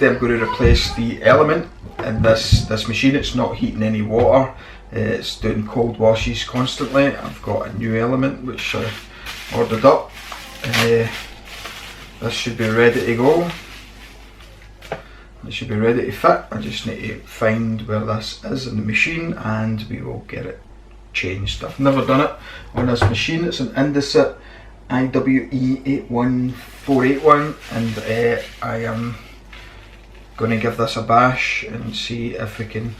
Firstly, I'm going to replace the element in this machine. It's not heating any water, it's doing cold washes constantly. I've got a new element which I ordered up. This should be ready to go. It should be ready to fit. I just need to find where this is in the machine and we will get it changed. I've never done it on this machine. It's an Indesit IWE81481 and I am going to give this a bash and see if we can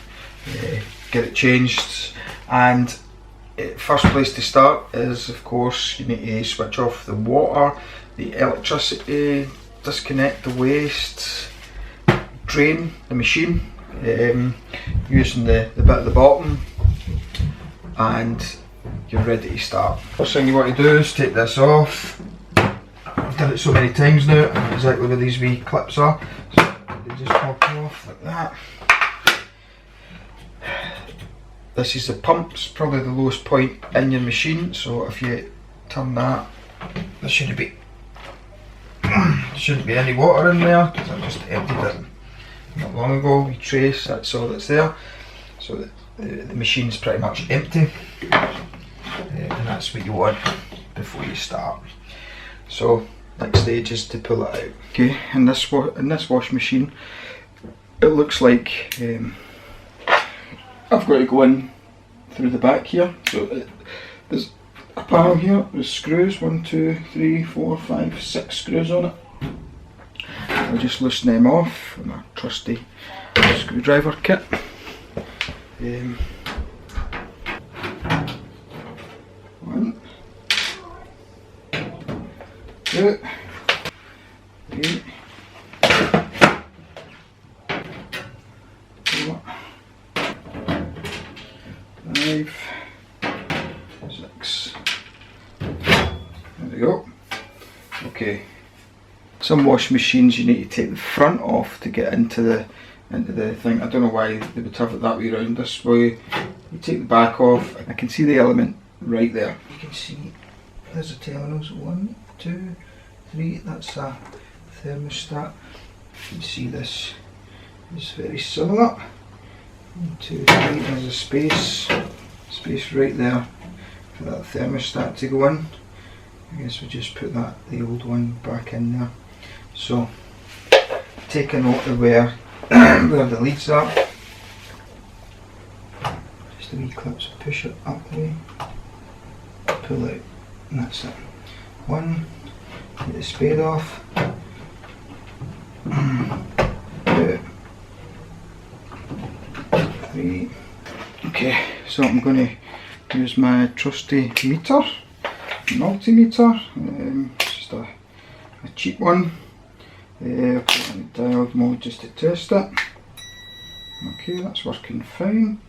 get it changed. And first place to start is, of course, you need to switch off the water, the electricity, disconnect the waste, drain the machine using the bit at the bottom, and you're ready to start. First thing you want to do is take this off. I've done it so many times now, I know exactly where these wee clips are. So they just pop off like that. This is the pumps, probably the lowest point in your machine, so if you turn that, there shouldn't be any water in there because I just emptied it not long ago. We trace, that's all that's there. So the machine's pretty much empty, and that's what you want before you start. So next stage is to pull it out. Okay, in this wash machine, it looks like I've got to go in through the back here. So there's a panel here with screws, 1, 2, 3, 4, 5, 6 screws on it. I'll just loosen them off with my trusty screwdriver kit. 1, 2, 3, 4, 5, 6. There we go. Okay. Some wash machines you need to take the front off to get into the thing. I don't know why they would have it that way around. This way you take the back off. I can see the element right there. You can see there's a terminals. 1, 2, 3. That's a thermostat. You can see this is very similar. 1, 2, 3. There's a space right there for that thermostat to go in. I guess we just put the old one back in there. So take a note of where the leads are. Just the wee clips, push it up the way, pull out, and that's it. 1, get the spade off. 2, 3. Okay, so I'm going to use my trusty meter, multimeter, just a cheap one. I'll put it in the diode mode just to test it. Okay, that's working fine.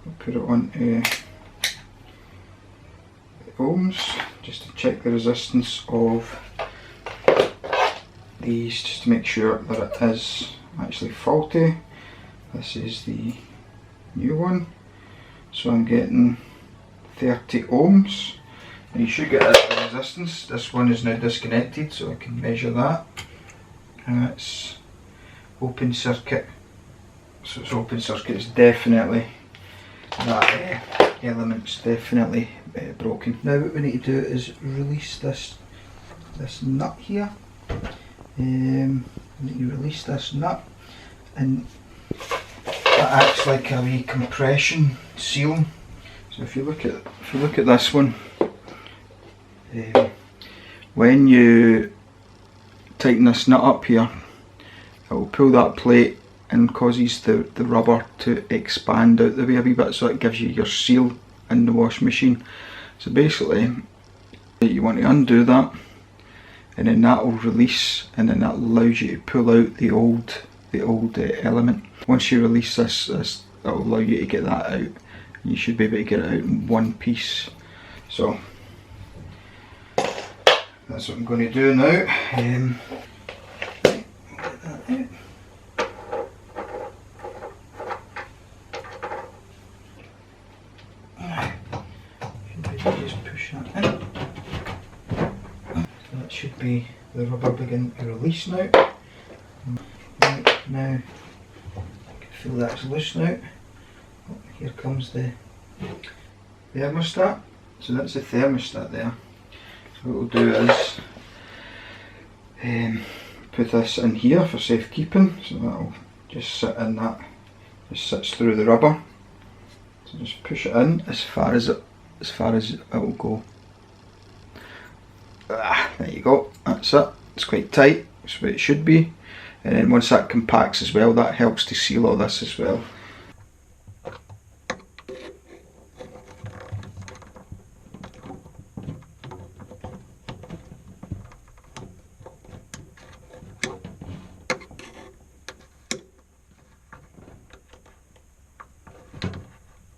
I'll put it on the ohms just to check the resistance of these, just to make sure that it is actually faulty. This is the new one, so I'm getting 30 ohms. And you should get a resistance. This one is now disconnected, so I can measure that. And it's open circuit. So it's open circuit. It's definitely, that element's definitely broken. Now what we need to do is release this nut here. We need to release this nut, and that acts like a wee compression seal. So if you look at this one, when you tighten this nut up here, it will pull that plate and causes the rubber to expand out the way a wee bit, so it gives you your seal in the wash machine. So basically you want to undo that, and then that will release, and then that allows you to pull out the old element. Once you release this that will allow you to get that out. You should be able to get it out in one piece. So that's what I'm going to do now. Get that out. Just push that in. So that should be the rubber begin to release now. Right. Now, you can feel that's loose now. Oh, here comes the thermostat. So that's the thermostat there. So what we'll do is put this in here for safekeeping. So that'll just sit in that, just sits through the rubber. So just push it in as far as it will go. There you go, that's it. It's quite tight, that's what it should be. And then once that compacts as well, that helps to seal all this as well.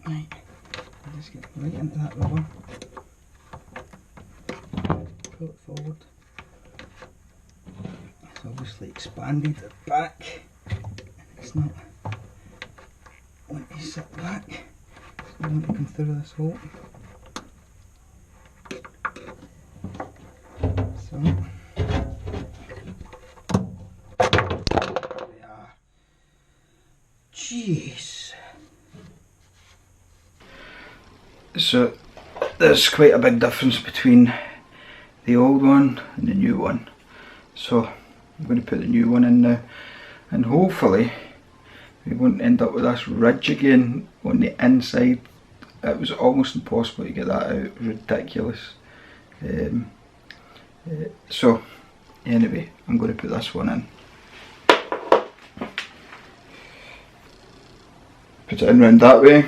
Right, just get right into that rubber. Pull it forward. It's obviously expanded at the back. It's not want to sit back. So I want to come through this hole. So there we are. Jeez. So there's quite a big difference between the old one and the new one. So I'm going to put the new one in now, and hopefully we won't end up with this ridge again on the inside. It was almost impossible to get that out, it was ridiculous. So anyway, I'm going to put this one in. Put it in round that way,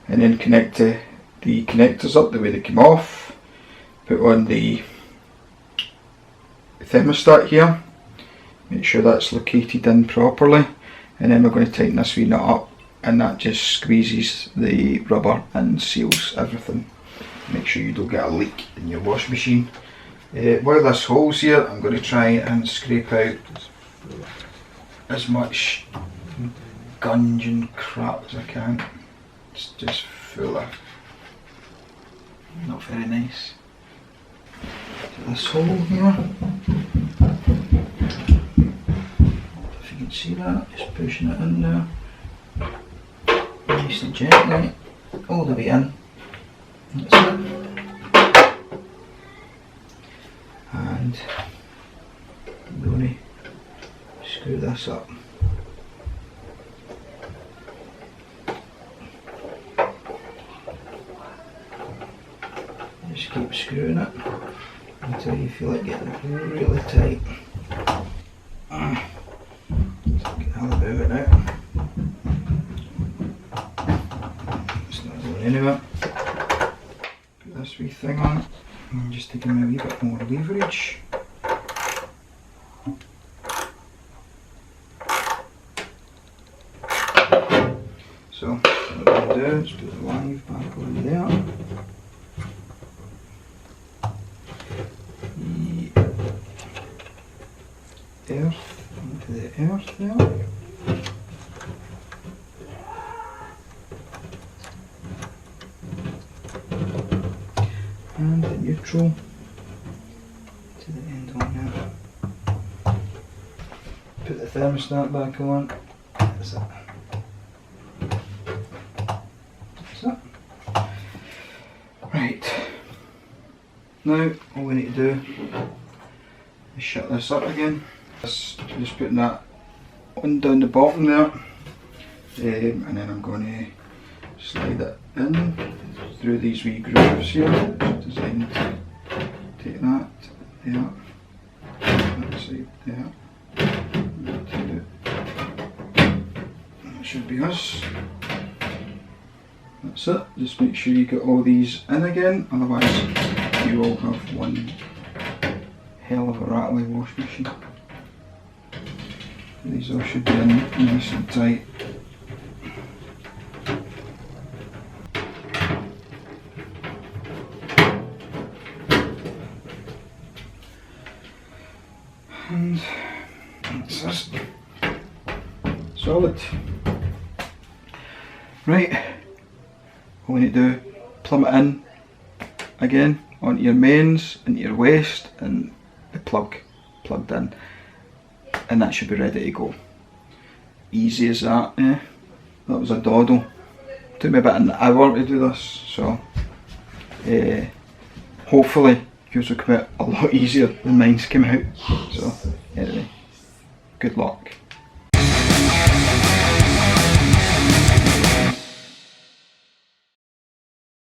and then connect the connectors up the way they came off. Put on the thermostat here, make sure that's located in properly, and then we're going to tighten this wee nut up, and that just squeezes the rubber and seals everything. Make sure you don't get a leak in your wash machine. While this hole's here, I'm going to try and scrape out as much gunge and crap as I can. It's just full of, not very nice. So this hole here, if you can see that, just pushing it in there, nice and gently, all the way in. That's it. And I'm going to screw this up. Just keep screwing it until you feel it getting really tight. Just get all of it out. It's not going anywhere. Put this wee thing on, and just to give me a wee bit more leverage. So what I'm going to do is put the live back on there. Earth into the earth there. And the neutral to the end on there. Put the thermostat back on. That's it. That's it. Right. Now all we need to do is shut this up again. Just putting that on down the bottom there, and then I'm going to slide it in through these wee grooves here. It's designed to take that there, that side there, that should be us. That's it. Just make sure you get all these in again, otherwise you will have one hell of a rattly wash machine. These all should be in nice and tight. And that's this. Solid. Right, all we need to do, plumb it in again onto your mains, into your waste, and the plug plugged in. And that should be ready to go. easy as that. That was a doddle. Took me about an hour to do this, so hopefully yours will come out a lot easier than mine's came out. So anyway, good luck.